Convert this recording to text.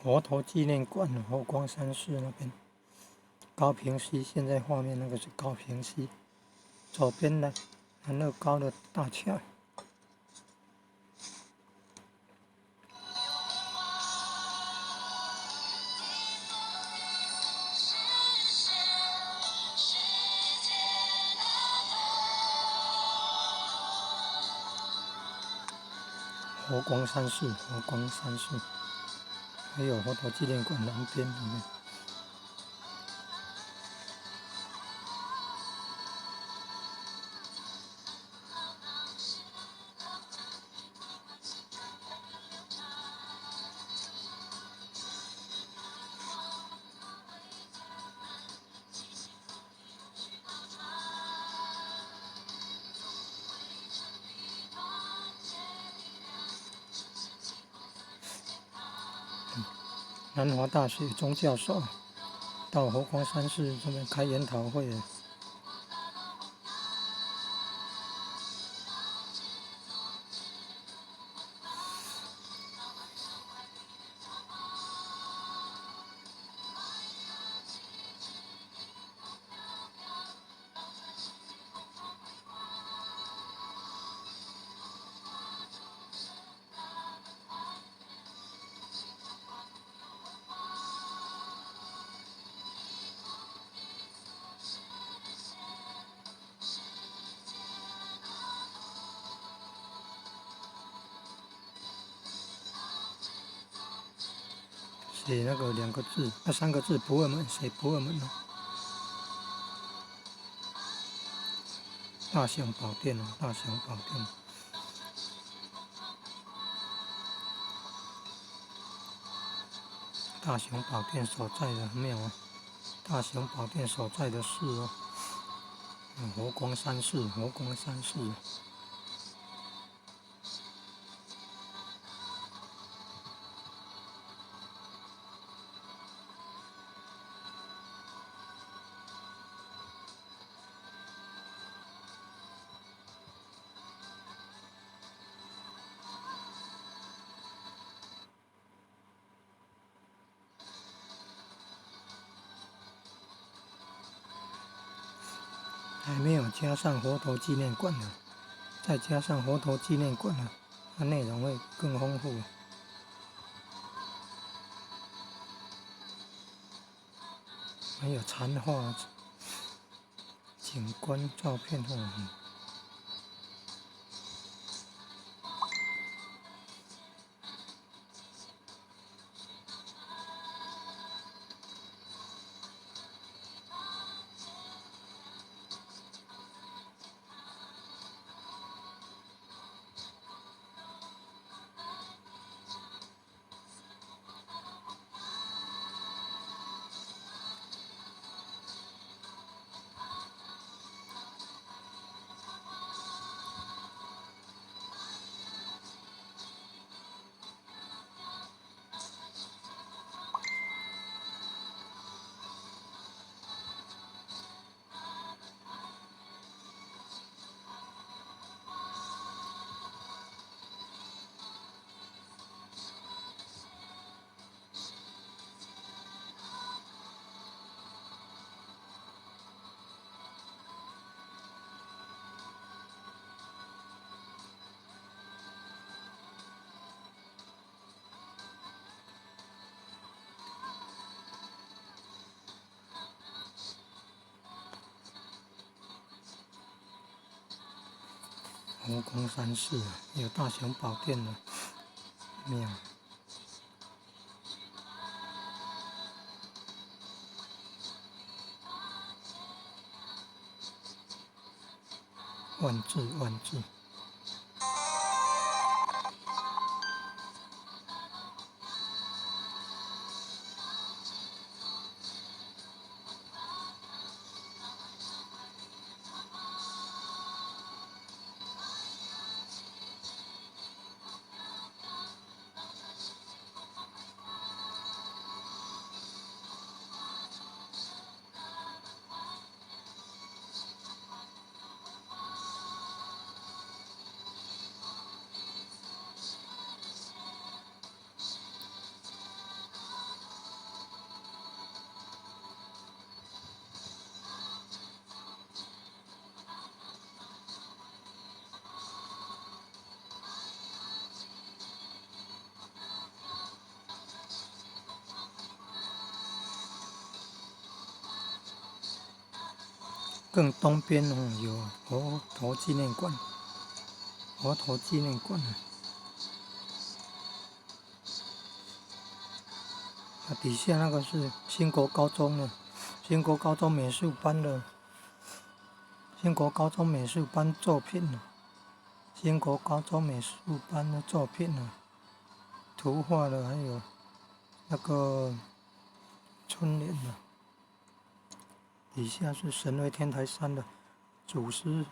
佛陀纪念馆佛光山寺那边，高平溪，现在画面那个是高平溪，左边呢，南乐高的大桥。佛光山寺，佛光山寺，还有佛陀纪念馆南边里面。南华大学钟教授到佛光山寺这边开研讨会了。写那个2个字，那3个字不二门，写不二门哦。大雄宝殿哦，大雄宝殿。大雄宝殿所在的庙啊，大雄宝殿所在的寺哦，佛光山寺，佛光山寺。还没有加上佛陀纪念馆呢，再加上佛陀纪念馆呢，它内容会更丰富。还有禅画、景观照片哦。佛光山寺有大雄宝殿的庙。万字万字。更东边有佛陀纪念馆，佛陀纪念馆底下那个是兴国高中的，兴国高中美术班的，兴国高中美术班作品兴国高中美术班的作品图画的还有那个春联底下是神威天台山的祖师